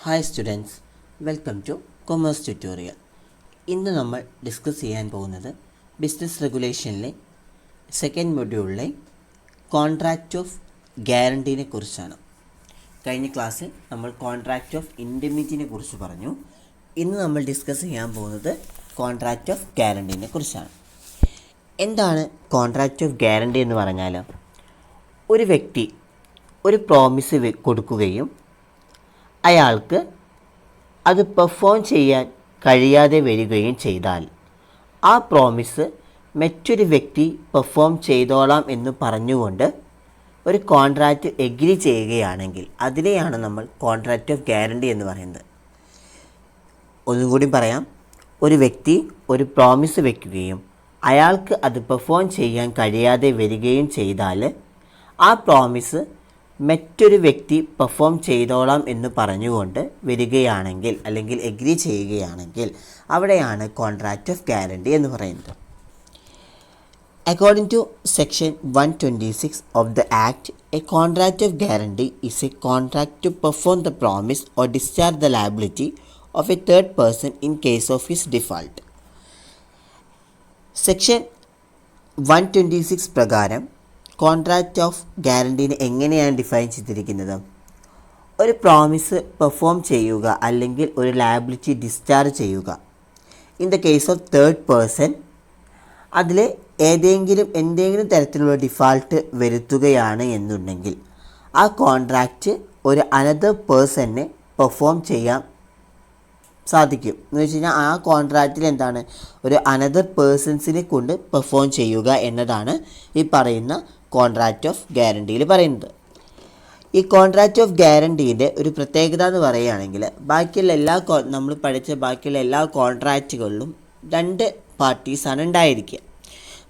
Hi students, welcome two commerce tutorial. ഇന്ന് നമ്മൾ discuss ചെയ്യാൻ പോകുന്നത് ബിസിനസ് റെഗുലേഷനിലെ സെക്കൻഡ് മൊഡ്യൂളിലെ കോൺട്രാക്റ്റ് ഓഫ് ഗ്യാരണ്ടീനെ കുറിച്ചാണ്. കഴിഞ്ഞ ക്ലാസ്സിൽ നമ്മൾ കോൺട്രാക്റ്റ് ഓഫ് ഇൻഡെമിറ്റിനെ കുറിച്ച് പറഞ്ഞു. ഇന്ന് നമ്മൾ ഡിസ്കസ് ചെയ്യാൻ പോകുന്നത് കോൺട്രാക്റ്റ് ഓഫ് ഗ്യാരണ്ടീനെ കുറിച്ചാണ്. എന്താണ് കോൺട്രാക്റ്റ് ഓഫ് ഗ്യാരണ്ടി എന്ന് പറഞ്ഞാൽ, ഒരു വ്യക്തി ഒരു പ്രോമിസ് കൊടുക്കുകയും അയാൾക്ക് അത് പെർഫോം ചെയ്യാൻ കഴിയാതെ വരികയും ചെയ്താൽ ആ പ്രോമിസ് മറ്റൊരു വ്യക്തി പെർഫോം ചെയ്തോളാം എന്ന് പറഞ്ഞുകൊണ്ട് ഒരു കോൺട്രാക്റ്റ് എഗ്രി ചെയ്യുകയാണെങ്കിൽ അതിനെയാണ് നമ്മൾ കോൺട്രാക്റ്റ് ഓഫ് ഗ്യാരണ്ടി എന്ന് പറയുന്നത്. ഒന്നും കൂടി പറയാം, ഒരു വ്യക്തി ഒരു പ്രോമിസ് വയ്ക്കുകയും അയാൾക്ക് അത് പെർഫോം ചെയ്യാൻ കഴിയാതെ വരികയും ചെയ്താൽ ആ പ്രോമിസ് മറ്റൊരു വ്യക്തി പെർഫോം ചെയ്തോളാം എന്ന് പറഞ്ഞുകൊണ്ട് വരികയാണെങ്കിൽ അല്ലെങ്കിൽ എഗ്രി ചെയ്യുകയാണെങ്കിൽ അവിടെയാണ് കോൺട്രാക്റ്റ് ഓഫ് ഗ്യാരണ്ടി എന്ന് പറയുന്നത്. According to section 126 of the Act, a contract of guarantee is a contract to perform the promise or discharge the liability of a third person in case of his default. Section 126 പ്രകാരം contract of ഗ്യാരണ്ടീനെ എങ്ങനെയാണ് define ചെയ്തിരിക്കുന്നത്? ഒരു promise perform ചെയ്യുക അല്ലെങ്കിൽ ഒരു liability discharge ചെയ്യുക in the case of third person, അതിൽ എന്തെങ്കിലും തരത്തിലുള്ള ഡിഫാൾട്ട് വരുത്തുകയാണ് എന്നുണ്ടെങ്കിൽ ആ കോൺട്രാക്റ്റ് ഒരു അനദർ പേഴ്സണിനെ പെർഫോം ചെയ്യാൻ സാധിക്കും. എന്ന് വെച്ച് കഴിഞ്ഞാൽ ആ കോൺട്രാക്റ്റിൽ എന്താണ്, ഒരു അനദർ പേഴ്സൺസിനെ കൊണ്ട് പെർഫോം ചെയ്യുക എന്നതാണ് ഈ പറയുന്ന കോൺട്രാക്റ്റ് ഓഫ് ഗ്യാരണ്ടിയിൽ പറയുന്നത്. ഈ കോൺട്രാക്റ്റ് ഓഫ് ഗ്യാരണ്ടീൻ്റെ ഒരു പ്രത്യേകത എന്ന് പറയുകയാണെങ്കിൽ നമ്മൾ പഠിച്ച ബാക്കിയുള്ള എല്ലാ കോൺട്രാക്റ്റുകളിലും രണ്ട് പാർട്ടീസാണ് ഉണ്ടായിരിക്കുക.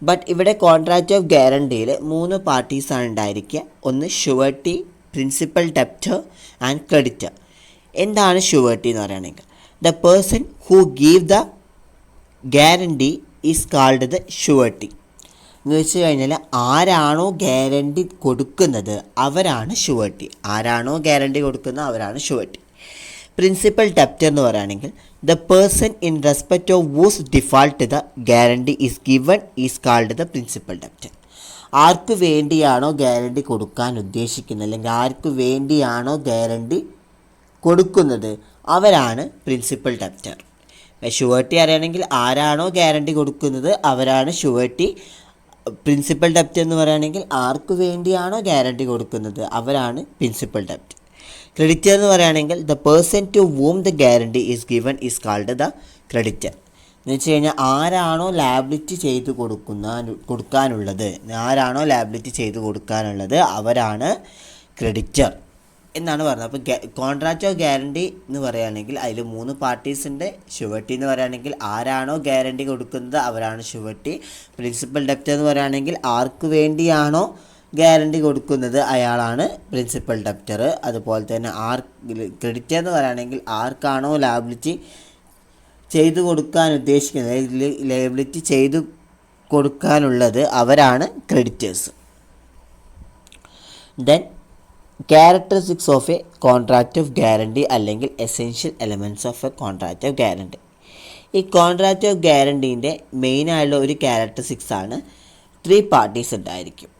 ബട്ട് ഇവിടെ കോൺട്രാക്റ്റ് ഓഫ് ഗ്യാരണ്ടിയിൽ 3 പാർട്ടീസാണ് ഉണ്ടായിരിക്കുക. ഒന്ന് surety, principal debtor and creditor. എന്താണ് ഷുവർട്ടി എന്ന് പറയുകയാണെങ്കിൽ, the person who gave the guarantee is called the surety. എന്ന് വെച്ച് കഴിഞ്ഞാൽ ആരാണോ ഗ്യാരണ്ടി കൊടുക്കുന്നത് അവരാണ് ഷുവർട്ടി. അവരാണ് ഷുവർട്ടി. പ്രിൻസിപ്പൽ ഡെപ്റ്റർ എന്ന് പറയുകയാണെങ്കിൽ the person in respect of whose default the guarantee is given is called the principal debtor. ആർക്ക് വേണ്ടിയാണോ ഗ്യാരണ്ടി കൊടുക്കാൻ ഉദ്ദേശിക്കുന്നത് അല്ലെങ്കിൽ ആർക്ക് വേണ്ടിയാണോ ഗ്യാരണ്ടി കൊടുക്കുന്നത് അവരാണ് പ്രിൻസിപ്പൽ ഡെപ്റ്റർ. ഷുവർട്ടി അറിയണമെങ്കിൽ ആരാണോ ഗ്യാരണ്ടി കൊടുക്കുന്നത് അവരാണ് ഷുവർട്ടി. പ്രിൻസിപ്പൽ ഡെപ്റ്റർ എന്ന് പറയുകയാണെങ്കിൽ ആർക്ക് വേണ്ടിയാണോ ഗ്യാരണ്ടി കൊടുക്കുന്നത് അവരാണ് പ്രിൻസിപ്പൽ ഡെപ്റ്റർ. ക്രെഡിറ്റർ എന്ന് പറയുകയാണെങ്കിൽ the person to whom the guarantee is given is called the creditor. എന്ന് വെച്ച് കഴിഞ്ഞാൽ ആരാണോ ലാബിലിറ്റി ചെയ്ത് കൊടുക്കാനുള്ളത് അവരാണ് ക്രെഡിറ്റർ എന്നാണ് പറയുന്നത്. അപ്പോൾ കോൺട്രാക്റ്റ് ഓഫ് ഗ്യാരണ്ടി എന്ന് പറയുകയാണെങ്കിൽ അതിൽ 3 പാർട്ടീസിൻ്റെ. ഷുവർട്ടി എന്ന് പറയുകയാണെങ്കിൽ ആരാണോ ഗ്യാരണ്ടി കൊടുക്കുന്നത് അവരാണ് ഷുവർട്ടി. പ്രിൻസിപ്പൽ ഡെപ്റ്റർ എന്ന് പറയുകയാണെങ്കിൽ ആർക്ക് വേണ്ടിയാണോ ഗ്യാരണ്ടി കൊടുക്കുന്നത് അയാളാണ് പ്രിൻസിപ്പൽ ഡെപ്റ്റർ. അതുപോലെ തന്നെ ക്രെഡിറ്റർ എന്ന് പറയുകയാണെങ്കിൽ ആർക്കാണോ ലാബിലിറ്റി ചെയ്തു കൊടുക്കാൻ ഉദ്ദേശിക്കുന്നത് ലയബിലിറ്റി ചെയ്തു കൊടുക്കാനുള്ളത് അവരാണ് creditors. Then characteristics of a contract of guarantee അല്ലെങ്കിൽ essential elements of a contract of guarantee. ഈ കോൺട്രാക്റ്റ് ഓഫ് ഗ്യാരണ്ടീൻ്റെ മെയിനായുള്ള ഒരു ക്യാരക്ടറിസ്റ്റിക്സ് ആണ് 3 പാർട്ടീസ് ഉണ്ടായിരിക്കും.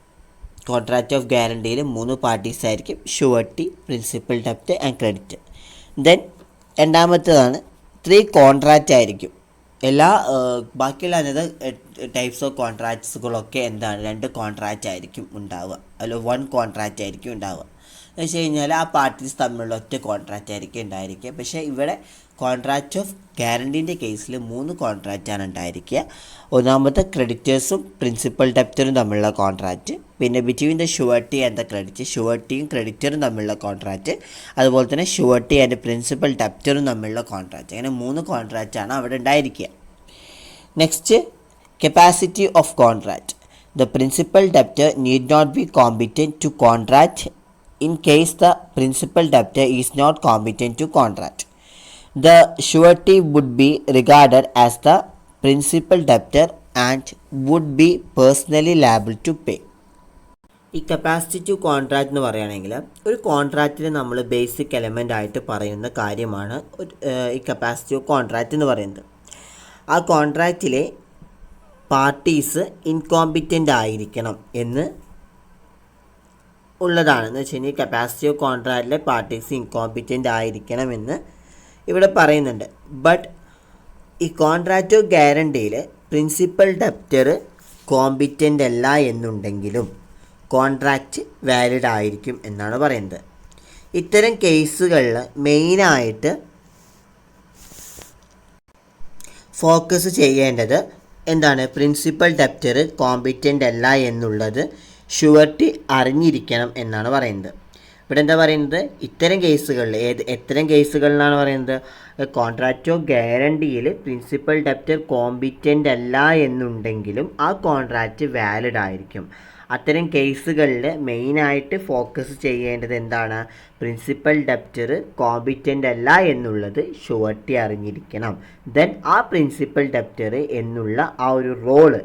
കോൺട്രാക്റ്റ് ഓഫ് ഗ്യാരണ്ടിയിൽ 3 പാർട്ടീസ് ആയിരിക്കും, surety, principal debtor and creditor. Then രണ്ടാമത്തേതാണ് 3 കോൺട്രാക്റ്റ് ആയിരിക്കും. ബാക്കിയുള്ള അനദർ ടൈപ്സ് ഓഫ് കോൺട്രാക്ട്സുകളൊക്കെ എന്താണ്, 2 കോൺട്രാക്റ്റ് ആയിരിക്കും ഉണ്ടാവുക, അല്ല 1 കോൺട്രാക്റ്റ് ആയിരിക്കും ഉണ്ടാവുക. എന്ന് വെച്ച് കഴിഞ്ഞാൽ ആ പാർട്ടീസ് തമ്മിലുള്ള ഒറ്റ കോൺട്രാക്റ്റ് ആയിരിക്കും ഉണ്ടായിരിക്കുക. പക്ഷേ ഇവിടെ കോൺട്രാക്റ്റ് ഓഫ് ഗ്യാരണ്ടീൻ്റെ കേസിൽ 3 കോൺട്രാക്റ്റാണ് ഉണ്ടായിരിക്കുക. ഒന്നാമത്തെ ക്രെഡിറ്റേഴ്സും പ്രിൻസിപ്പൽ ഡെപ്റ്ററും തമ്മിലുള്ള കോൺട്രാക്റ്റ്, പിന്നെ between the surety and the credit, ഷുവർട്ടിയും ക്രെഡിറ്ററും തമ്മിലുള്ള കോൺട്രാക്റ്റ്, അതുപോലെ തന്നെ ഷുവർട്ടി ആൻഡ് പ്രിൻസിപ്പൽ ഡെപ്റ്ററും തമ്മിലുള്ള കോൺട്രാക്റ്റ്. അങ്ങനെ 3 കോൺട്രാക്റ്റാണ് അവിടെ ഉണ്ടായിരിക്കുക. Next, capacity of contract. The principal debtor need not be competent to contract in case the principal debtor is not competent to contract. The surety would be regarded as the principal debtor and would be personally liable to pay. ഈ capacitive contract എന്ന് പറയുകയാണെങ്കിൽ ഒരു കോൺട്രാക്റ്റിൽ നമ്മൾ basic element ആയിട്ട് പറയുന്ന കാര്യമാണ് ഈ capacitive contract എന്ന് പറയുന്നത്. ആ കോൺട്രാക്റ്റിലെ പാർട്ടീസ് ഇൻകോമ്പിറ്റൻ്റ് ആയിരിക്കണം എന്ന് ഉള്ളതാണെന്ന് വെച്ച് കഴിഞ്ഞാൽ കപ്പാസിറ്റീവ് കോൺട്രാക്റ്റിലെ പാർട്ടീസ് ഇൻകോമ്പിറ്റൻ്റ് ആയിരിക്കണമെന്ന് ഇവിടെ പറയുന്നുണ്ട്. ബട്ട് ഈ കോൺട്രാക്റ്റ് ഓഫ് ഗ്യാരണ്ടിയിൽ പ്രിൻസിപ്പൽ ഡെപ്റ്റർ കോമ്പിറ്റൻ്റ് അല്ല എന്നുണ്ടെങ്കിലും കോൺട്രാക്റ്റ് വാലിഡ് ആയിരിക്കും എന്നാണ് പറയുന്നത്. ഇത്തരം കേസുകളിൽ മെയിനായിട്ട് ഫോക്കസ് ചെയ്യേണ്ടത് എന്താണ്? പ്രിൻസിപ്പൽ ഡെപ്റ്റർ കോമ്പിറ്റൻ്റ് അല്ല എന്നുള്ളത് ഷുവർട്ടി അറിഞ്ഞിരിക്കണം എന്നാണ് പറയുന്നത്. ഇവിടെ എന്താ പറയുന്നത്? ഇത്തരം കേസുകളിൽ എത്തരം കേസുകളിലാണ് പറയുന്നത്? കോൺട്രാക്റ്റ് ഓഫ് ഗ്യാരണ്ടിയിൽ പ്രിൻസിപ്പൽ ഡെപ്റ്റർ കോമ്പിറ്റൻ്റ് അല്ല എന്നുണ്ടെങ്കിലും ആ കോൺട്രാക്റ്റ് വാലിഡ് ആയിരിക്കും. അത്തരം കേസുകളിൽ മെയിനായിട്ട് ഫോക്കസ് ചെയ്യേണ്ടത് എന്താണ്? പ്രിൻസിപ്പൽ ഡെപ്റ്റർ കോമ്പിറ്റൻ്റ് അല്ല എന്നുള്ളത് ഷുവർട്ടി അറിഞ്ഞിരിക്കണം. ദെൻ ആ പ്രിൻസിപ്പൽ ഡെപ്റ്റർ എന്നുള്ള ആ ഒരു റോള്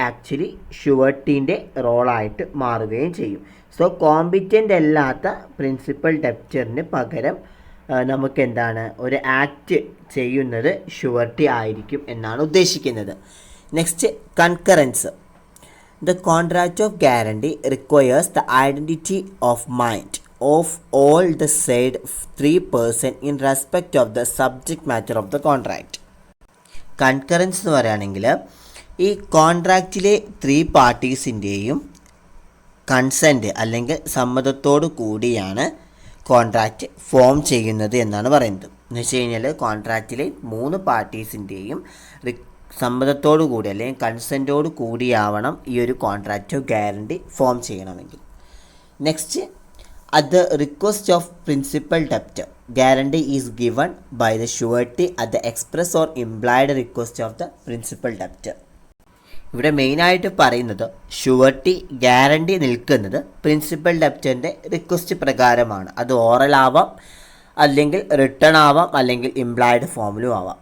ആക്ച്വലി ഷുവർട്ടീൻ്റെ റോളായിട്ട് മാറുകയും ചെയ്യും. സോ കോമ്പിറ്റൻ്റ് അല്ലാത്ത പ്രിൻസിപ്പൽ ഡെപ്റ്ററിന് പകരം നമുക്ക് എന്താണ് ഒരു ആക്ട് ചെയ്യുന്നത് ഷുവർട്ടി ആയിരിക്കും എന്നാണ് ഉദ്ദേശിക്കുന്നത്. Next, concurrence. The contract of guarantee requires the identity of mind of all the said 3 persons in respect of the subject matter of the contract. Concurrence എന്ന് പറയുകയാണെങ്കിൽ ഈ കോൺട്രാക്റ്റിലെ 3 പാർട്ടീസിൻ്റെയും കൺസെൻറ്റ് അല്ലെങ്കിൽ സമ്മതത്തോടു കൂടിയാണ് കോൺട്രാക്റ്റ് ഫോം ചെയ്യുന്നത് എന്നാണ് പറയുന്നത്. എന്ന് വെച്ച് കഴിഞ്ഞാൽ കോൺട്രാക്റ്റിലെ 3 പാർട്ടീസിൻ്റെയും സമ്മതത്തോടു കൂടി അല്ലെങ്കിൽ കൺസെൻറ്റോടു കൂടിയാവണം ഈ ഒരു കോൺട്രാക്റ്റ് ഓഫ് ഗ്യാരണ്ടി ഫോം ചെയ്യണമെങ്കിൽ. Next, at the request of principal debtor guarantee is given by the surety at the express or implied request of the principal debtor. ഇവിടെ മെയിനായിട്ട് പറയുന്നത് ഷുവർട്ടി ഗ്യാരണ്ടി നിൽക്കുന്നത് പ്രിൻസിപ്പൽ ഡെപ്റ്ററിൻ്റെ റിക്വസ്റ്റ് പ്രകാരമാണ്. അത് oral ആവാം, അല്ലെങ്കിൽ റിട്ടേൺ ആവാം, അല്ലെങ്കിൽ ഇംപ്ലൈഡ് ഫോമിലും ആവാം.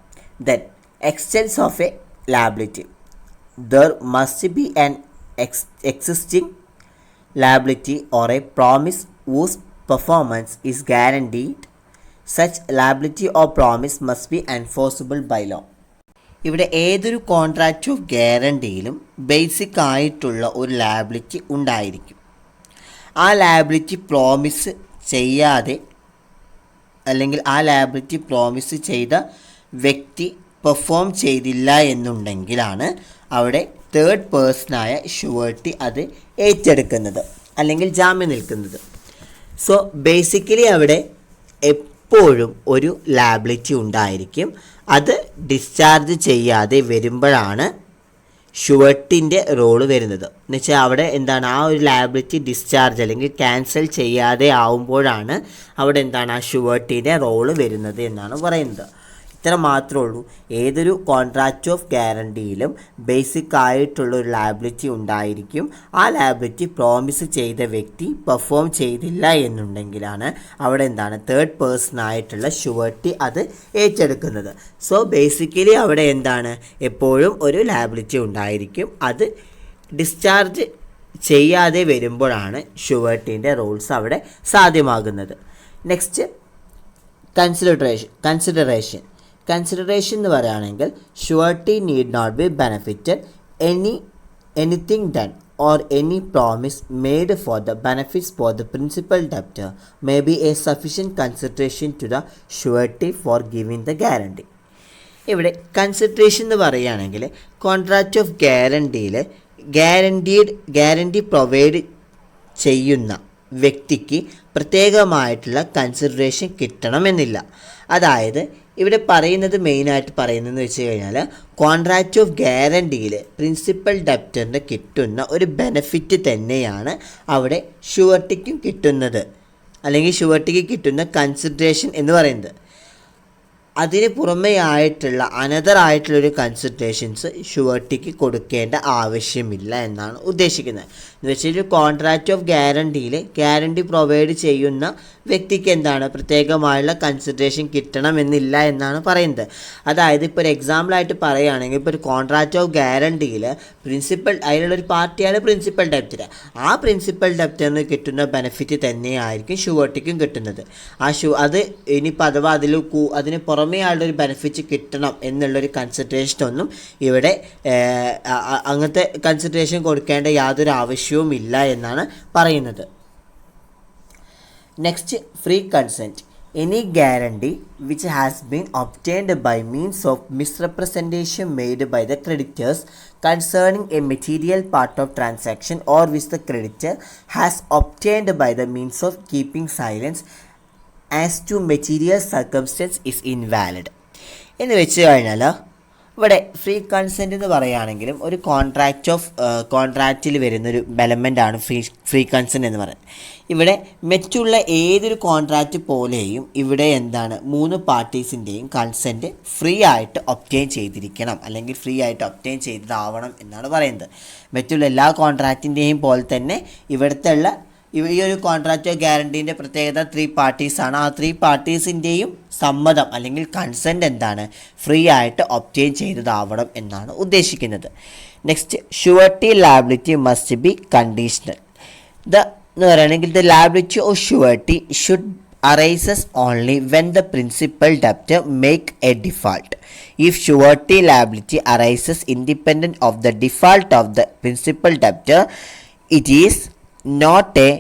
Then extents of a liability. There must be an existing liability or a promise whose performance is guaranteed. Such liability or promise must be enforceable by law. ഇവിടെ ഏതൊരു contract of ഗ്യാരണ്ടിയിലും basic ആയിട്ടുള്ള ഒരു liability ഉണ്ടായിരിക്കും. ആ liability promise ചെയ്യാതെ അല്ലെങ്കിൽ ആ liability promise ചെയ്ത വ്യക്തി പെർഫോം ചെയ്തില്ല എന്നുണ്ടെങ്കിലാണ് അവിടെ തേർഡ് പേഴ്സണായ ഷുവർട്ടി അത് ഏറ്റെടുക്കുന്നത് അല്ലെങ്കിൽ ജാമ്യം നിൽക്കുന്നത്. സോ ബേസിക്കലി അവിടെ എപ്പോഴും ഒരു ലയബിലിറ്റി ഉണ്ടായിരിക്കും. അത് ഡിസ്ചാർജ് ചെയ്യാതെ വരുമ്പോഴാണ് ഷുവർട്ടിൻ്റെ റോള് വരുന്നത്. എന്നുവെച്ചാൽ അവിടെ എന്താണ് ആ ഒരു ലയബിലിറ്റി ഡിസ്ചാർജ് അല്ലെങ്കിൽ ക്യാൻസൽ ചെയ്യാതെ ആവുമ്പോഴാണ് അവിടെ എന്താണ് ആ ഷുവർട്ടിൻ്റെ റോള് വരുന്നത് എന്നാണ് പറയുന്നത്. ഇത്ര മാത്രമേ ഉള്ളൂ. ഏതൊരു കോൺട്രാക്റ്റ് ഓഫ് ഗ്യാരണ്ടിയിലും ബേസിക് ആയിട്ടുള്ള ഒരു ലയബിലിറ്റി ഉണ്ടായിരിക്കും. ആ ലയബിലിറ്റി പ്രോമിസ് ചെയ്ത വ്യക്തി പെർഫോം ചെയ്തില്ല എന്നുണ്ടെങ്കിലാണ് അവിടെ എന്താണ് തേർഡ് പേഴ്സൺ ആയിട്ടുള്ള ഷുവർട്ടി അത് ഏറ്റെടുക്കുന്നത്. സോ ബേസിക്കലി അവിടെ എന്താണ് എപ്പോഴും ഒരു ലയബിലിറ്റി ഉണ്ടായിരിക്കും. അത് ഡിസ്ചാർജ് ചെയ്യാതെ വരുമ്പോഴാണ് ഷുവർട്ടിൻ്റെ റൂൾസ് അവിടെ സാധ്യമാകുന്നത്. നെക്സ്റ്റ്, കൺസിഡറേഷൻ എന്ന് പറയുകയാണെങ്കിൽ surety need not be benefited anything done or any promise made for the benefits for the principal debtor may be a sufficient consideration to the surety for giving the guarantee. ഇവിടെ consideration എന്ന് പറയുകയാണെങ്കിൽ contract of ഗ്യാരണ്ടിയിൽ guarantee provide ചെയ്യുന്ന വ്യക്തിക്ക് പ്രത്യേകമായിട്ടുള്ള consideration കിട്ടണമെന്നില്ല. അതായത് ഇവിടെ പറയുന്നത് മെയിനായിട്ട് പറയുന്നതെന്ന് വെച്ച് കഴിഞ്ഞാൽ കോൺട്രാക്റ്റ് ഓഫ് ഗ്യാരണ്ടിയിൽ പ്രിൻസിപ്പൽ ഡെപ്റ്ററിന് കിട്ടുന്ന ഒരു ബെനഫിറ്റ് തന്നെയാണ് അവിടെ ഷുവർട്ടിക്കും കിട്ടുന്നത് അല്ലെങ്കിൽ ഷുവർട്ടിക്ക് കിട്ടുന്ന കൺസിഡറേഷൻ എന്ന് പറയുന്നത്. അതിന് പുറമേ ആയിട്ടുള്ള അനദറായിട്ടുള്ളൊരു കൺസിഡറേഷൻസ് ഷുവർട്ടിക്ക് കൊടുക്കേണ്ട ആവശ്യമില്ല എന്നാണ് ഉദ്ദേശിക്കുന്നത്. എന്ന് വെച്ചാൽ കോൺട്രാക്റ്റ് ഓഫ് ഗ്യാരണ്ടിയിൽ ഗ്യാരണ്ടി പ്രൊവൈഡ് ചെയ്യുന്ന വ്യക്തിക്ക് എന്താണ് പ്രത്യേകമായുള്ള കൺസിഡറേഷൻ കിട്ടണമെന്നില്ല എന്നാണ് പറയുന്നത്. അതായത് ഇപ്പോൾ ഒരു എക്സാമ്പിളായിട്ട് പറയുകയാണെങ്കിൽ ഇപ്പോൾ ഒരു കോൺട്രാക്റ്റ് ഓഫ് ഗ്യാരണ്ടിയിൽ പ്രിൻസിപ്പൽ അതിലുള്ളൊരു പാർട്ടിയാണ് പ്രിൻസിപ്പൽ ഡെപ്റ്റർ. ആ പ്രിൻസിപ്പൽ ഡെപ്റ്ററിന് കിട്ടുന്ന ബെനിഫിറ്റ് തന്നെയായിരിക്കും ഷുവർട്ടിക്കും കിട്ടുന്നത്. അത് ഇനിയിപ്പോൾ അഥവാ അതിന് പുറമേ ആളുടെ ഒരു ബെനിഫിറ്റ് കിട്ടണം എന്നുള്ളൊരു കൺസിഡറേഷനൊന്നും ഇവിടെ അങ്ങനത്തെ കൺസിഡറേഷൻ കൊടുക്കേണ്ട യാതൊരു ആവശ്യവും ഇല്ല എന്നാണ് പറയുന്നത്. Next, free consent. Any guarantee which has been obtained by means of misrepresentation made by the creditors concerning a material part of transaction or which the creditor has obtained by the means of keeping silence as to material circumstance is invalid. എന്ന് വെച്ച് കഴിഞ്ഞാൽ ഇവിടെ free consent എന്ന് പറയുകയാണെങ്കിലും ഒരു കോൺട്രാക്റ്റിൽ വരുന്നൊരു എലമെൻ്റാണ് free consent എന്ന് പറയുന്നത്. ഇവിടെ മറ്റുള്ള ഏതൊരു കോൺട്രാക്റ്റ് പോലെയും ഇവിടെ എന്താണ് 3 പാർട്ടീസിൻ്റെയും കൺസെൻറ്റ് ഫ്രീ ആയിട്ട് ഒബ്റ്റെയിൻ ചെയ്തിരിക്കണം, അല്ലെങ്കിൽ ഫ്രീ ആയിട്ട് ഒബ്റ്റെയിൻ ചെയ്തതാവണം എന്നാണ് പറയുന്നത്. മറ്റുള്ള എല്ലാ കോൺട്രാക്റ്റിൻ്റെയും പോലെ തന്നെ ഇവിടുത്തെ ഈ ഒരു കോൺട്രാക്റ്റ് ഗ്യാരണ്ടീൻ്റെ പ്രത്യേകത 3 പാർട്ടീസാണ്. ആ 3 പാർട്ടീസിൻ്റെയും സമ്മതം അല്ലെങ്കിൽ കൺസെൻറ്റ് എന്താണ് ഫ്രീ ആയിട്ട് ഒബ്റ്റെയിൻ ചെയ്തതാവണം എന്നാണ് ഉദ്ദേശിക്കുന്നത്. Next, surety liability must be conditional. എന്ന് പറയുകയാണെങ്കിൽ the liability of surety should arises only when the principal debtor make a default. If surety liability arises independent of the default of the principal debtor, it is not a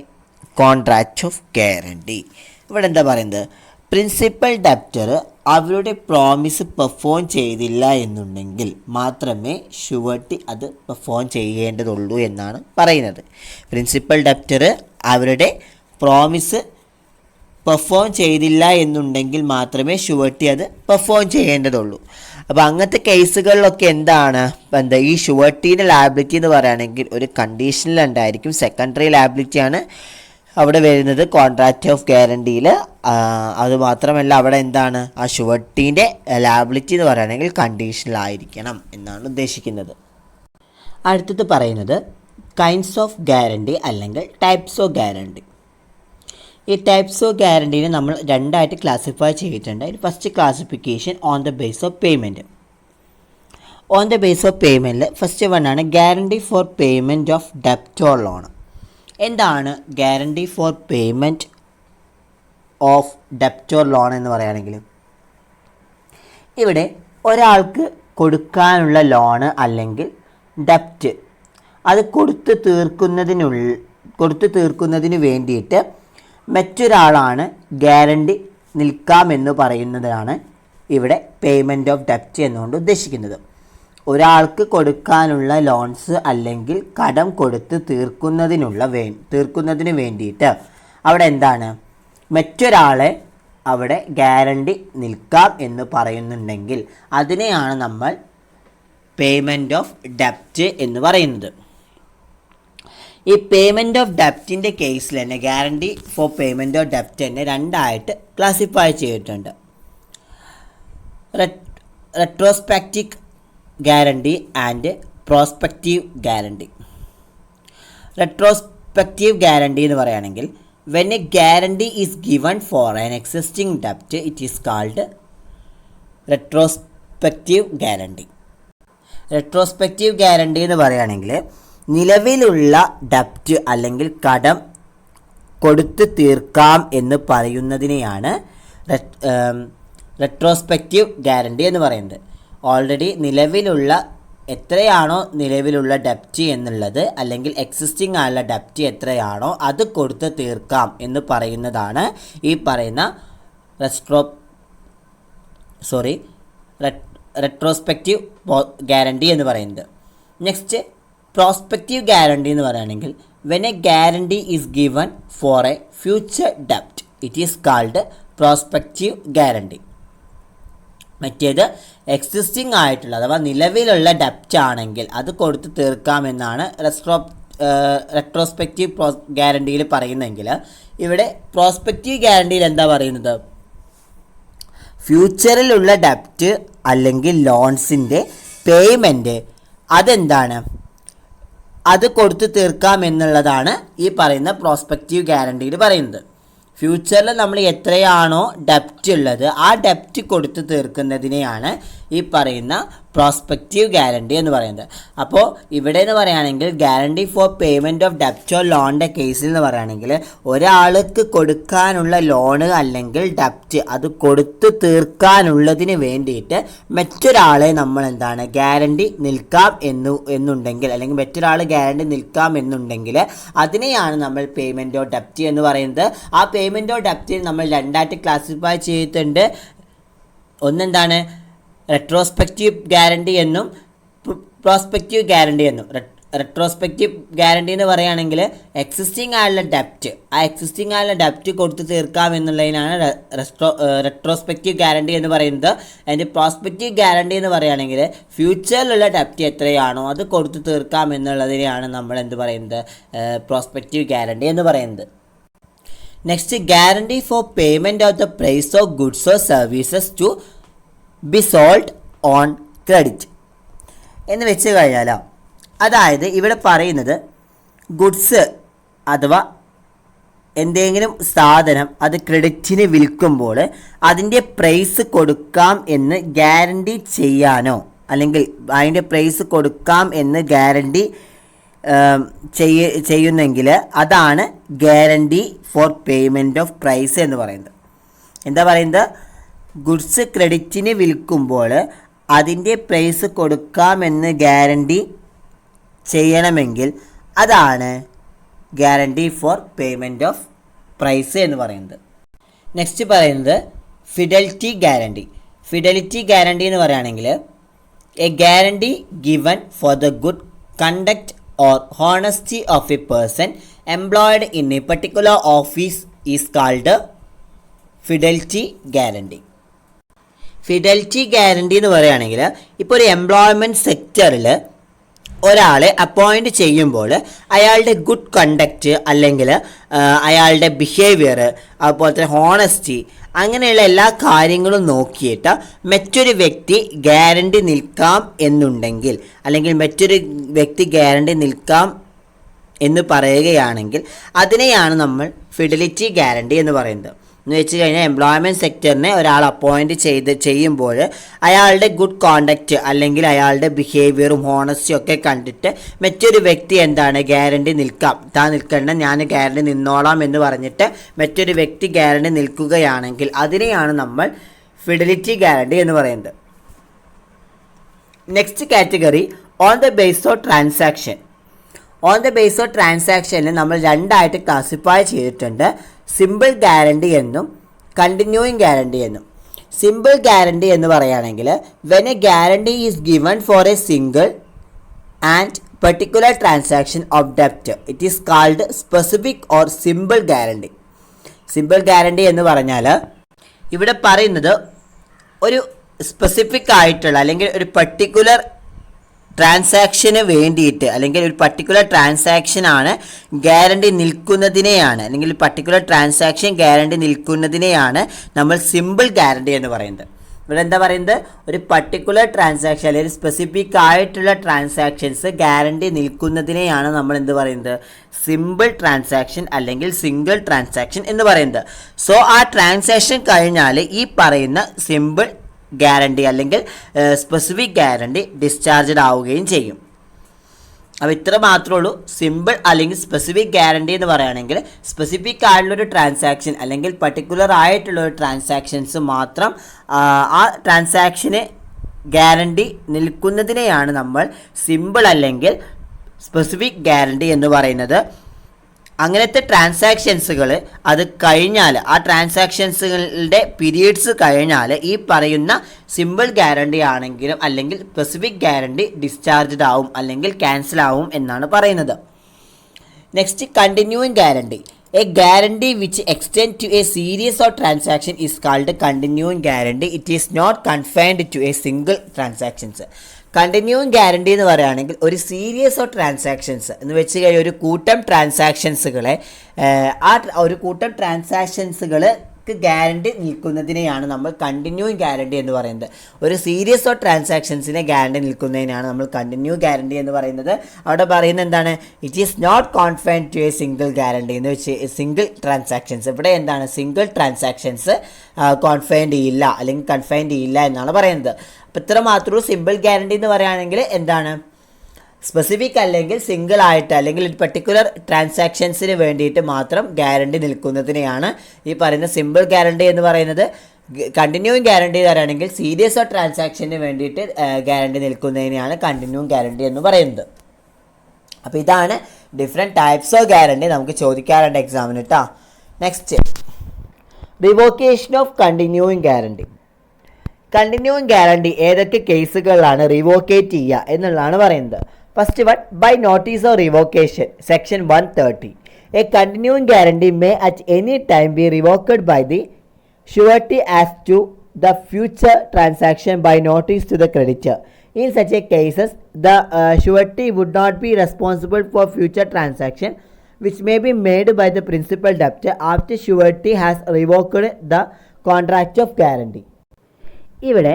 contract of guarantee. ഇവിടെ എന്താ പറയുന്നത്, principal debtor അവരുടെ promise perform ചെയ്തില്ല എന്നുണ്ടെങ്കിൽ മാത്രമേ surety അത് perform ചെയ്യേണ്ടതുള്ളൂ എന്നാണ് പറയുന്നത്. പ്രിൻസിപ്പൽ ഡെപ്റ്റർ അവരുടെ പ്രോമിസ് പെർഫോം ചെയ്തില്ല എന്നുണ്ടെങ്കിൽ മാത്രമേ ഷുവർട്ടി അത് പെർഫോം ചെയ്യേണ്ടതുള്ളൂ. അപ്പോൾ അങ്ങനത്തെ കേസുകളിലൊക്കെ ഈ ഷുവർട്ടീൻ്റെ ലയബിലിറ്റി എന്ന് പറയുകയാണെങ്കിൽ ഒരു കണ്ടീഷണൽ ഉണ്ടായിരിക്കും. സെക്കൻഡറി ലയബിലിറ്റിയാണ് അവിടെ വരുന്നത് കോൺട്രാക്റ്റ് ഓഫ് ഗ്യാരണ്ടിയിൽ. അതുമാത്രമല്ല അവിടെ ആ ഷുവർട്ടീൻ്റെ ലയബിലിറ്റി എന്ന് പറയുകയാണെങ്കിൽ കണ്ടീഷണൽ ആയിരിക്കണം എന്നാണ് ഉദ്ദേശിക്കുന്നത്. അടുത്തത് പറയുന്നത് കൈൻഡ്സ് ഓഫ് ഗ്യാരണ്ടി അല്ലെങ്കിൽ ടൈപ്സ് ഓഫ് ഗ്യാരണ്ടി. ഈ ടൈപ്സ് ഓഫ് ഗ്യാരണ്ടീനെ നമ്മൾ 2ആയിട്ട് ക്ലാസിഫൈ ചെയ്തിട്ടുണ്ട്. First classification on the base of payment. On the base of പേയ്മെൻറ്റിൽ ഫസ്റ്റ് വണ്ണാണ് ഗ്യാരണ്ടി ഫോർ പേയ്മെൻറ്റ് ഓഫ് ഡെപ്റ്റ് ഓർ ലോൺ. എന്താണ് ഗ്യാരണ്ടി ഫോർ പേയ്മെൻറ്റ് ഓഫ് ഡെപ്റ്റ് ഓർ ലോൺ എന്ന് പറയുകയാണെങ്കിൽ ഇവിടെ ഒരാൾക്ക് കൊടുക്കാനുള്ള ലോണ് അല്ലെങ്കിൽ ഡെപ്റ്റ് അത് കൊടുത്തു തീർക്കുന്നതിന് വേണ്ടിയിട്ട് മറ്റൊരാളാണ് ഗ്യാരണ്ടി നിൽക്കാമെന്ന് പറയുന്നതാണ് ഇവിടെ പേയ്മെൻറ്റ് ഓഫ് ഡെപ്റ്റ് എന്നുകൊണ്ട് ഉദ്ദേശിക്കുന്നത്. ഒരാൾക്ക് കൊടുക്കാനുള്ള ലോൺസ് അല്ലെങ്കിൽ കടം കൊടുത്ത് തീർക്കുന്നതിന് വേണ്ടിയിട്ട് അവിടെ മറ്റൊരാളെ അവിടെ ഗ്യാരണ്ടി നിൽക്കാം എന്ന് പറയുന്നുണ്ടെങ്കിൽ അതിനെയാണ് നമ്മൾ പേയ്മെൻറ്റ് ഓഫ് ഡെപ്റ്റ് എന്ന് പറയുന്നത്. ഈ പേയ്മെൻറ്റ് ഓഫ് ഡെപ്റ്റിൻ്റെ കേസിൽ തന്നെ ഗ്യാരണ്ടി ഫോർ പേയ്മെൻറ്റ് ഓഫ് ഡെപ്റ്റ് തന്നെ 2ആയിട്ട് ക്ലാസിഫൈ ചെയ്തിട്ടുണ്ട്. Retrospective guarantee and prospective guarantee. Retrospective guarantee എന്ന് പറയുകയാണെങ്കിൽ when a guarantee is given for an existing ഡെപ്റ്റ് it is called retrospective guarantee. Retrospective guarantee എന്ന് പറയുകയാണെങ്കിൽ നിലവിലുള്ള ഡെപ്റ്റ് അല്ലെങ്കിൽ കടം കൊടുത്തു തീർക്കാം എന്ന് പറയുന്നതിനെയാണ് റെട്രോസ്പെക്റ്റീവ് ഗ്യാരണ്ടി എന്ന് പറയുന്നത്. ഓൾറെഡി എത്രയാണോ നിലവിലുള്ള ഡെപ്റ്റ് എന്നുള്ളത് അല്ലെങ്കിൽ എക്സിസ്റ്റിംഗ് ആയുള്ള ഡെപ്റ്റ് എത്രയാണോ അത് കൊടുത്ത് തീർക്കാം എന്ന് പറയുന്നതാണ് ഈ പറയുന്ന റെട്രോസ്പെക്റ്റീവ് ഗ്യാരണ്ടി എന്ന് പറയുന്നത്. നെക്സ്റ്റ്, പ്രോസ്പെക്റ്റീവ് ഗ്യാരണ്ടി എന്ന് പറയുകയാണെങ്കിൽ when a guarantee is given for a future ഡെപ്റ്റ് it is called prospective guarantee. മറ്റേത് എക്സിസ്റ്റിംഗ് ആയിട്ടുള്ള അഥവാ നിലവിലുള്ള ഡെപ്റ്റ് ആണെങ്കിൽ അത് കൊടുത്ത് തീർക്കാമെന്നാണ് റെട്രോസ്പെക്റ്റീവ് ഗ്യാരണ്ടിയിൽ പറയുന്നതെങ്കിൽ ഇവിടെ പ്രോസ്പെക്റ്റീവ് ഗ്യാരണ്ടിയിൽ എന്താ പറയുന്നത്, ഫ്യൂച്ചറിലുള്ള ഡെപ്റ്റ് അല്ലെങ്കിൽ ലോൺസിൻ്റെ പേയ്മെൻറ്റ് അത് കൊടുത്തു തീർക്കാം എന്നുള്ളതാണ് ഈ പറയുന്ന പ്രോസ്പെക്റ്റീവ് ഗ്യാരണ്ടിയിൽ പറയുന്നത്. ഫ്യൂച്ചറിൽ നമ്മൾ എത്രയാണോ ഡെപ്റ്റ് ഉള്ളത് ആ ഡെപ്റ്റ് കൊടുത്ത് തീർക്കുന്നതിനെയാണ് ഈ പറയുന്ന പ്രോസ്പെക്റ്റീവ് ഗ്യാരണ്ടി എന്ന് പറയുന്നത്. അപ്പോൾ ഇവിടെ എന്ന് പറയുകയാണെങ്കിൽ ഗ്യാരണ്ടി ഫോർ പേയ്മെൻറ്റ് ഓഫ് ഡെപ്റ്റ് ഓർ ലോണിൻ്റെ കേസിൽ എന്ന് പറയുകയാണെങ്കിൽ ഒരാൾക്ക് കൊടുക്കാനുള്ള ലോണ് അല്ലെങ്കിൽ ഡെപ്റ്റ് അത് കൊടുത്തു തീർക്കാനുള്ളതിന് വേണ്ടിയിട്ട് മറ്റൊരാളെ നമ്മൾ എന്താണ് ഗ്യാരണ്ടി നിൽക്കാം എന്നുണ്ടെങ്കിൽ അല്ലെങ്കിൽ മറ്റൊരാൾ ഗ്യാരണ്ടി നിൽക്കാം എന്നുണ്ടെങ്കിൽ അതിനെയാണ് നമ്മൾ പേയ്മെൻറ്റ് ഓഫ് ഡെപ്റ്റ് എന്ന് പറയുന്നത്. ആ പേയ്മെൻറ്റ് ഓഫ് ഡെപ്റ്റ് നമ്മൾ രണ്ടായിട്ട് ക്ലാസിഫൈ ചെയ്തിട്ടുണ്ട്. ഒന്നെന്താണ് റെട്രോസ്പെക്റ്റീവ് ഗ്യാരണ്ടി എന്നും പ്രോസ്പെക്റ്റീവ് ഗ്യാരണ്ടി എന്നും. റെട്രോസ്പെക്റ്റീവ് ഗ്യാരണ്ടി എന്ന് പറയുകയാണെങ്കിൽ എക്സിസ്റ്റിംഗ് ആയുള്ള ഡെപ്റ്റ് ആ എക്സിസ്റ്റിംഗ് ആയുള്ള ഡെപ്റ്റ് കൊടുത്തു തീർക്കാം എന്നുള്ളതിനാണ് റെട്രോസ്പെക്റ്റീവ് ഗ്യാരണ്ടി എന്ന് പറയുന്നത്. അതിൻ്റെ പ്രോസ്പെക്റ്റീവ് ഗ്യാരണ്ടി എന്ന് പറയുകയാണെങ്കിൽ ഫ്യൂച്ചറിലുള്ള ഡെപ്റ്റ് എത്രയാണോ അത് കൊടുത്തു തീർക്കാം എന്നുള്ളതിനെയാണ് നമ്മൾ എന്ത് പറയുന്നത് പ്രോസ്പെക്റ്റീവ് ഗ്യാരണ്ടി എന്ന് പറയുന്നത്. Next guarantee for payment of the price of goods or services to be sold on credit എന്ന് വെച്ച് കഴിഞ്ഞാലോ, അതായത് ഇവിടെ പറയുന്നത് ഗുഡ്സ് അഥവാ എന്തെങ്കിലും സാധനം അത് ക്രെഡിറ്റിന് വിൽക്കുമ്പോൾ അതിൻ്റെ പ്രൈസ് കൊടുക്കാം എന്ന് ഗ്യാരണ്ടി ചെയ്യാനോ അല്ലെങ്കിൽ അതിൻ്റെ പ്രൈസ് കൊടുക്കാം എന്ന് ഗ്യാരണ്ടി ചെയ്യുന്നെങ്കിൽ അതാണ് guarantee for payment of price എന്ന് പറയുന്നത്. എന്താ പറയുന്നത്? ഗുഡ്സ് ക്രെഡിറ്റിന് വിൽക്കുമ്പോൾ അതിൻ്റെ പ്രൈസ് കൊടുക്കാമെന്ന് ഗ്യാരണ്ടി ചെയ്യണമെങ്കിൽ അതാണ് guarantee for payment of price എന്ന് പറയുന്നത്. നെക്സ്റ്റ് പറയുന്നത് ഫിഡലിറ്റി ഗ്യാരണ്ടി. ഫിഡലിറ്റി ഗ്യാരണ്ടി എന്ന് പറയുകയാണെങ്കിൽ A guarantee given for the good conduct or honesty of A person employed in A particular office is called fidelity guarantee. Fidelity guarantee എന്ന് പറയുകയാണെങ്കിൽ ഇപ്പോൾ ഒരു employment സെക്ടറിൽ ഒരാളെ അപ്പോയിൻറ്റ് ചെയ്യുമ്പോൾ അയാളുടെ ഗുഡ് കണ്ടക്റ്റ് അല്ലെങ്കിൽ അയാളുടെ ബിഹേവിയർ അതുപോലത്തെ ഹോണസ്റ്റി അങ്ങനെയുള്ള എല്ലാ കാര്യങ്ങളും നോക്കിയിട്ട് മറ്റൊരു വ്യക്തി ഗ്യാരണ്ടി നിൽക്കാം എന്നുണ്ടെങ്കിൽ അല്ലെങ്കിൽ മറ്റൊരു വ്യക്തി ഗ്യാരണ്ടി നിൽക്കാം എന്ന് പറയുകയാണെങ്കിൽ അതിനെയാണ് നമ്മൾ ഫിഡലിറ്റി ഗ്യാരണ്ടി എന്ന് പറയുന്നത്. എന്ന് വെച്ച് കഴിഞ്ഞാൽ എംപ്ലോയ്മെൻറ്റ് സെക്ടറിനെ ഒരാൾ അപ്പോയിൻറ്റ് ചെയ്യുമ്പോൾ അയാളുടെ ഗുഡ് കോണ്ടക്റ്റ് അല്ലെങ്കിൽ അയാളുടെ ബിഹേവിയറും ഹോണസ്റ്റിയും ഒക്കെ കണ്ടിട്ട് മറ്റൊരു വ്യക്തി എന്താണ് ഗ്യാരണ്ടി നിൽക്കാം, താൻ നിൽക്കേണ്ട ഞാൻ ഗ്യാരണ്ടി നിന്നോളാം എന്ന് പറഞ്ഞിട്ട് മറ്റൊരു വ്യക്തി ഗ്യാരണ്ടി നിൽക്കുകയാണെങ്കിൽ അതിനെയാണ് നമ്മൾ ഫിഡലിറ്റി ഗ്യാരണ്ടി എന്ന് പറയുന്നത്. Next category on the base of transaction. On the base of ട്രാൻസാക്ഷനിൽ നമ്മൾ രണ്ടായിട്ട് ക്ലാസിഫൈ ചെയ്തിട്ടുണ്ട്, സിമ്പിൾ ഗ്യാരണ്ടി എന്നും കണ്ടിന്യൂയിങ് ഗ്യാരണ്ടി എന്നും. സിമ്പിൾ ഗ്യാരണ്ടി എന്ന് പറയുകയാണെങ്കിൽ when a guarantee is given for a single and particular transaction of ഡെപ്റ്റ് it is called specific or simple guarantee. Simple guarantee എന്ന് പറഞ്ഞാൽ ഇവിടെ പറയുന്നത് ഒരു സ്പെസിഫിക് ആയിട്ടുള്ള അല്ലെങ്കിൽ ഒരു പർട്ടിക്കുലർ ട്രാൻസാക്ഷന് വേണ്ടിയിട്ട് അല്ലെങ്കിൽ ഒരു പർട്ടിക്കുലർ ട്രാൻസാക്ഷനാണ് ഗ്യാരണ്ടി നിൽക്കുന്നതിനെയാണ് അല്ലെങ്കിൽ പർട്ടിക്കുലർ ട്രാൻസാക്ഷൻ ഗ്യാരണ്ടി നിൽക്കുന്നതിനെയാണ് നമ്മൾ സിമ്പിൾ ഗ്യാരണ്ടി എന്ന് പറയുന്നത്. ഇവിടെ എന്താ പറയുന്നത്? ഒരു പർട്ടിക്കുലർ ട്രാൻസാക്ഷൻ അല്ലെങ്കിൽ സ്പെസിഫിക് ആയിട്ടുള്ള ട്രാൻസാക്ഷൻസ് ഗ്യാരണ്ടി നിൽക്കുന്നതിനെയാണ് നമ്മൾ എന്ത് പറയുന്നത്? സിമ്പിൾ ട്രാൻസാക്ഷൻ അല്ലെങ്കിൽ സിംഗിൾ ട്രാൻസാക്ഷൻ എന്ന് പറയുന്നത്. സോ ആ ട്രാൻസാക്ഷൻ കഴിഞ്ഞാൽ ഈ പറയുന്ന സിമ്പിൾ ഗ്യാരണ്ടി അല്ലെങ്കിൽ സ്പെസിഫിക് ഗ്യാരണ്ടി ഡിസ്ചാർജഡ് ആവുകയും ചെയ്യും. അപ്പോൾ ഇത്ര മാത്രമേ ഉള്ളൂ. സിമ്പിൾ അല്ലെങ്കിൽ സ്പെസിഫിക് ഗ്യാരണ്ടി എന്ന് പറയുകയാണെങ്കിൽ സ്പെസിഫിക് ആയിട്ടുള്ളൊരു ട്രാൻസാക്ഷൻ അല്ലെങ്കിൽ പർട്ടിക്കുലർ ആയിട്ടുള്ളൊരു ട്രാൻസാക്ഷൻസ് മാത്രം ആ ട്രാൻസാക്ഷന് ഗ്യാരണ്ടി നിൽക്കുന്നതിനെയാണ് നമ്മൾ സിമ്പിൾ അല്ലെങ്കിൽ സ്പെസിഫിക് ഗ്യാരണ്ടി എന്ന് പറയുന്നത്. അങ്ങനത്തെ ട്രാൻസാക്ഷൻസുകൾ അത് കഴിഞ്ഞാൽ ആ ട്രാൻസാക്ഷൻസുകളുടെ പീരീഡ്സ് കഴിഞ്ഞാൽ ഈ പറയുന്ന സിമ്പിൾ ഗ്യാരണ്ടി ആണെങ്കിലും അല്ലെങ്കിൽ സ്പെസിഫിക് ഗ്യാരണ്ടി ഡിസ്ചാർജ്ഡ് ആവും അല്ലെങ്കിൽ ക്യാൻസൽ ആവും എന്നാണ് പറയുന്നത്. Next continuing guarantee. A guarantee which extend to a series of transaction is called continuing guarantee. It is not confined to a single transactions. Continuing guarantee എന്ന് പറയുകയാണെങ്കിൽ ഒരു സീരീസ് ഓഫ് ട്രാൻസാക്ഷൻസ് എന്ന് വെച്ച് കഴിഞ്ഞാൽ ഒരു കൂട്ടം ട്രാൻസാക്ഷൻസുകളെ ഒരു കൂട്ടം ട്രാൻസാക്ഷൻസുകൾ ഗ്യാരണ്ടി നിൽക്കുന്നതിനെയാണ് നമ്മൾ കണ്ടിന്യൂയിങ് ഗ്യാരണ്ടി എന്ന് പറയുന്നത്. ഒരു സീരീസ് ഓഫ് ട്രാൻസാക്ഷൻസിനെ ഗ്യാരണ്ടി നിൽക്കുന്നതിനാണ് നമ്മൾ കണ്ടിന്യൂ ഗ്യാരണ്ടി എന്ന് പറയുന്നത്. അവിടെ പറയുന്നത് എന്താണ്? It is not confined to a single guarantee എന്ന് വെച്ച് സിംഗിൾ ട്രാൻസാക്ഷൻസ്. ഇവിടെ എന്താണ്? സിംഗിൾ ട്രാൻസാക്ഷൻസ് കോൺഫൈൻഡ് ചെയ്യില്ല അല്ലെങ്കിൽ കൺഫൈൻഡ് ചെയ്യില്ല എന്നാണ് പറയുന്നത്. അപ്പോൾ ഇത്ര മാത്രമേ സിമ്പിൾ ഗ്യാരണ്ടി എന്ന് പറയുകയാണെങ്കിൽ എന്താണ്? സ്പെസിഫിക് അല്ലെങ്കിൽ സിംഗിൾ ആയിട്ട് അല്ലെങ്കിൽ ഒരു പർട്ടിക്കുലർ ട്രാൻസാക്ഷൻസിന് വേണ്ടിയിട്ട് മാത്രം ഗ്യാരണ്ടി നിൽക്കുന്നതിനെയാണ് ഈ പറയുന്ന സിമ്പിൾ ഗ്യാരണ്ടി എന്ന് പറയുന്നത്. കണ്ടിന്യൂയിങ് ഗ്യാരണ്ടി തരാണെങ്കിൽ സീരീസ് ഓഫ് ട്രാൻസാക്ഷന് വേണ്ടിയിട്ട് ഗ്യാരണ്ടി നിൽക്കുന്നതിനെയാണ് കണ്ടിന്യൂയിങ് ഗ്യാരണ്ടി എന്ന് പറയുന്നത്. അപ്പോൾ ഇതാണ് ഡിഫറെൻറ്റ് ടൈപ്സ് ഓഫ് ഗ്യാരണ്ടി നമുക്ക് ചോദിക്കാറുണ്ട് എക്സാമിന് കേട്ടോ. Next, revocation of continuing guarantee. Continuing guarantee ഏതൊക്കെ കേസുകളിലാണ് റിവോക്കേറ്റ് ചെയ്യുക എന്നുള്ളതാണ് പറയുന്നത്. First one, by notice of revocation, section 130. A continuing guarantee may at any time be revoked by the surety as to the future transaction by notice to the creditor. In such a cases, the surety would not be responsible for future transaction which may be made by the principal debtor after surety has revoked the contract of guarantee. ഇവിടെ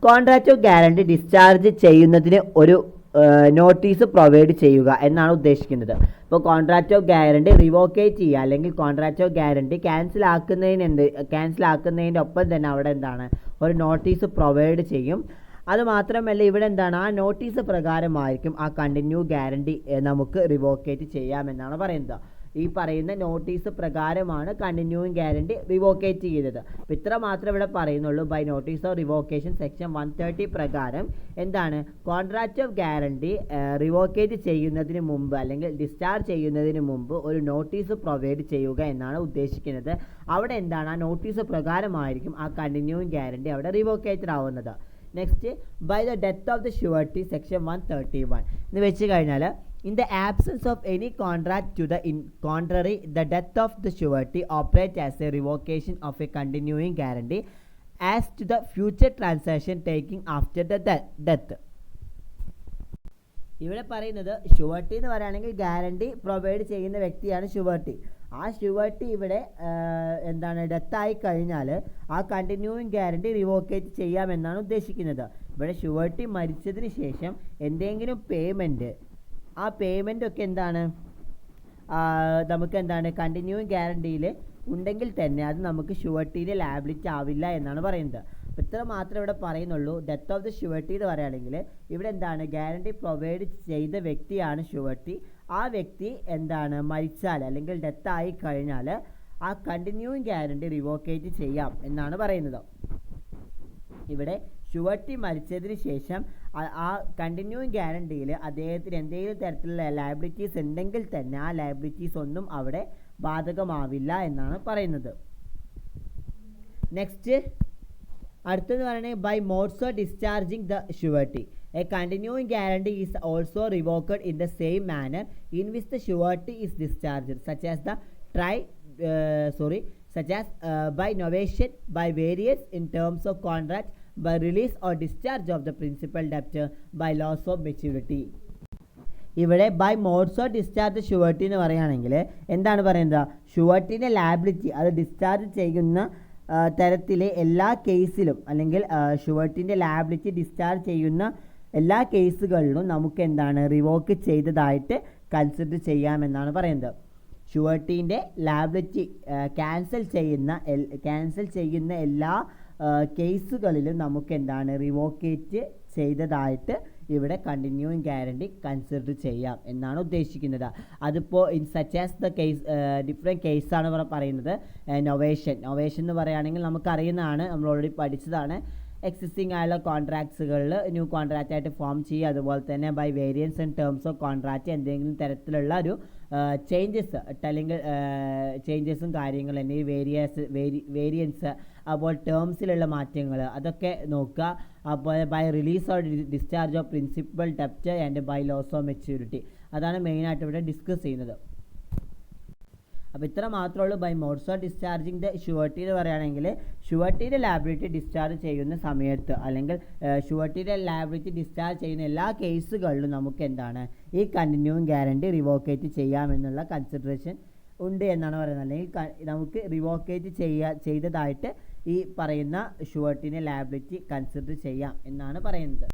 contract of guarantee discharge ചെയ്യുന്നതിന് ഒരു notice provide ചെയ്യുക എന്നാണ് ഉദ്ദേശിക്കുന്നത്. ഇപ്പോൾ contract of guarantee റിവോക്കേറ്റ് ചെയ്യുക അല്ലെങ്കിൽ contract of guarantee ക്യാൻസലാക്കുന്നതിൻ്റെ ഒപ്പം തന്നെ അവിടെ എന്താണ്? ഒരു നോട്ടീസ് പ്രൊവൈഡ് ചെയ്യും. അതുമാത്രമല്ല ഇവിടെ എന്താണ്? ആ നോട്ടീസ് പ്രകാരമായിരിക്കും ആ കണ്ടിന്യൂ ഗ്യാരണ്ടി നമുക്ക് റിവോക്കേറ്റ് ചെയ്യാമെന്നാണ് പറയുന്നത്. ഈ പറയുന്ന നോട്ടീസ് പ്രകാരമാണ് കണ്ടിന്യൂയിങ് ഗ്യാരണ്ടി റിവോക്കേറ്റ് ചെയ്തത്. അപ്പോൾ ഇത്ര മാത്രമേ ഇവിടെ പറയുന്നുള്ളൂ. By notice of revocation section 130 പ്രകാരം എന്താണ്? കോൺട്രാക്റ്റ് ഓഫ് ഗ്യാരണ്ടി റിവോക്കേറ്റ് ചെയ്യുന്നതിന് മുമ്പ് അല്ലെങ്കിൽ ഡിസ്ചാർജ് ചെയ്യുന്നതിന് മുമ്പ് ഒരു നോട്ടീസ് പ്രൊവൈഡ് ചെയ്യുക എന്നാണ് ഉദ്ദേശിക്കുന്നത്. അവിടെ എന്താണ്? ആ നോട്ടീസ് പ്രകാരമായിരിക്കും ആ കണ്ടിന്യൂയിങ് ഗ്യാരണ്ടി അവിടെ റിവോക്കേറ്റഡ് ആവുന്നത്. Next, by the death of the surety section 131 എന്ന് വെച്ച് കഴിഞ്ഞാൽ in the absence of any contract to the contrary, the death of the surety operates as a revocation of a continuing guarantee as to the future transaction taking after the death. ഇവിടെ പറയുന്നത് surety എന്ന് പറയുകയാണെങ്കിൽ guarantee provide ചെയ്യുന്ന വ്യക്തിയാണ് surety. ആ surety ഇവിടെ എന്താണ്? ഡെത്തായി കഴിഞ്ഞാൽ ആ കണ്ടിന്യൂയിങ് ഗ്യാരണ്ടി റിവോക്കേറ്റ് ചെയ്യാമെന്നാണ് ഉദ്ദേശിക്കുന്നത്. ഇവിടെ ഷുവർട്ടി മരിച്ചതിന് ശേഷം എന്തെങ്കിലും പേയ്മെൻറ്റ്, ആ പേയ്മെൻ്റ് ഒക്കെ എന്താണ്? നമുക്ക് എന്താണ്? കണ്ടിന്യൂയിങ് ഗ്യാരണ്ടിയിൽ ഉണ്ടെങ്കിൽ തന്നെ അത് നമുക്ക് ഷുവർട്ടിയുടെ ലാബിലിറ്റി ആവില്ല എന്നാണ് പറയുന്നത്. അപ്പോൾ ഇത്ര മാത്രമേ ഇവിടെ പറയുന്നുള്ളൂ. ഡെത്ത് ഓഫ് ദ ഷുവർട്ടി എന്ന് പറയുകയാണെങ്കിൽ ഇവിടെ എന്താണ്? ഗ്യാരണ്ടി പ്രൊവൈഡ് ചെയ്ത വ്യക്തിയാണ് ഷുവർട്ടി. ആ വ്യക്തി എന്താണ്? മരിച്ചാൽ അല്ലെങ്കിൽ ഡെത്തായി കഴിഞ്ഞാൽ ആ കണ്ടിന്യൂയിങ് ഗ്യാരണ്ടി റിവോക്കേറ്റ് ചെയ്യാം എന്നാണ് പറയുന്നത്. ഇവിടെ ഷുവർട്ടി മരിച്ചതിന് ശേഷം ആ കണ്ടിന്യൂയിങ് ഗ്യാരണ്ടിയിൽ അദ്ദേഹത്തിന് എന്തെങ്കിലും തരത്തിലുള്ള ലയബിലിറ്റീസ് ഉണ്ടെങ്കിൽ തന്നെ ആ ലയബിലിറ്റീസ് ഒന്നും അവിടെ ബാധകമാവില്ല എന്നാണ് പറയുന്നത്. നെക്സ്റ്റ്, അടുത്തത് പറയുന്നത് by modes of discharging the surety. A continuing guarantee is also revoked in the same manner in which the surety is discharged such as by novation, by variance in terms of contract, by release or discharge of the principal debtor, by loss of maturity. ഇവിടെ by modes of discharge surety എന്ന് പറയുകയാണെങ്കിൽ എന്താണ് പറയുന്നത്? ഷുവർട്ടിൻ്റെ liability അത് discharge ചെയ്യുന്ന തരത്തിലെ എല്ലാ കേസിലും അല്ലെങ്കിൽ ഷുവർട്ടിൻ്റെ ലാബിലിറ്റി ഡിസ്ചാർജ് ചെയ്യുന്ന എല്ലാ കേസുകളിലും നമുക്ക് എന്താണ്? റിവോക്ക് ചെയ്തതായിട്ട് കൺസിഡർ ചെയ്യാമെന്നാണ് പറയുന്നത്. ഷുവർട്ടീൻ്റെ ലാബിലിറ്റി ക്യാൻസൽ ചെയ്യുന്ന എല്ലാ കേസുകളിലും നമുക്ക് എന്താണ്? റിവോക്കേറ്റ് ചെയ്തതായിട്ട് ഇവിടെ കണ്ടിന്യൂയിങ് ഗ്യാരണ്ടി കൺസിഡർ ചെയ്യാം എന്നാണ് ഉദ്ദേശിക്കുന്നത്. അതിപ്പോൾ in such as the case different കേസാണ് ഇവിടെ പറയുന്നത്. നൊവേഷൻ എന്ന് പറയുകയാണെങ്കിൽ നമുക്കറിയുന്നതാണ്, നമ്മൾ ഓൾറെഡി പഠിച്ചതാണ്. എക്സിസ്റ്റിംഗ് ആയുള്ള കോൺട്രാക്ട്സുകളിൽ ന്യൂ കോൺട്രാക്റ്റ് ആയിട്ട് ഫോം ചെയ്യുക. അതുപോലെ തന്നെ by variance in terms of contract എന്തെങ്കിലും തരത്തിലുള്ള ഒരു ചേഞ്ചസ് അല്ലെങ്കിൽ ചേഞ്ചസും കാര്യങ്ങളും അല്ലെങ്കിൽ വേരിയൻസ് അപ്പോൾ ടേംസിലുള്ള മാറ്റങ്ങൾ അതൊക്കെ നോക്കുക. അപ്പോൾ by release or discharge of principal ഡെപ്റ്റ് and by loss of maturity, അതാണ് മെയിനായിട്ട് ഇവിടെ ഡിസ്കസ് ചെയ്യുന്നത്. അപ്പോൾ ഇത്ര മാത്രമേ ഉള്ളൂ by modes of discharging the surety എന്ന് പറയുകയാണെങ്കിൽ ഷുവർട്ടിയുടെ ലാബിലിറ്റി ഡിസ്ചാർജ് ചെയ്യുന്ന സമയത്ത് അല്ലെങ്കിൽ ഷുവർട്ടിയുടെ ലാബിലിറ്റി ഡിസ്ചാർജ് ചെയ്യുന്ന എല്ലാ കേസുകളിലും നമുക്ക് എന്താണ്? ഈ കണ്ടിന്യൂയിങ് ഗ്യാരണ്ടി റിവോക്കേറ്റ് ചെയ്യാമെന്നുള്ള കൺസിഡറേഷൻ ഉണ്ട് എന്നാണ് പറയുന്നത്. അല്ലെങ്കിൽ നമുക്ക് റിവോക്കേറ്റ് ചെയ്തതായിട്ട് ഈ പറയുന്ന ഷുവർട്ടിനെ ലയബിലിറ്റി കൺസിഡർ ചെയ്യാം എന്നാണ് പറയുന്നത്.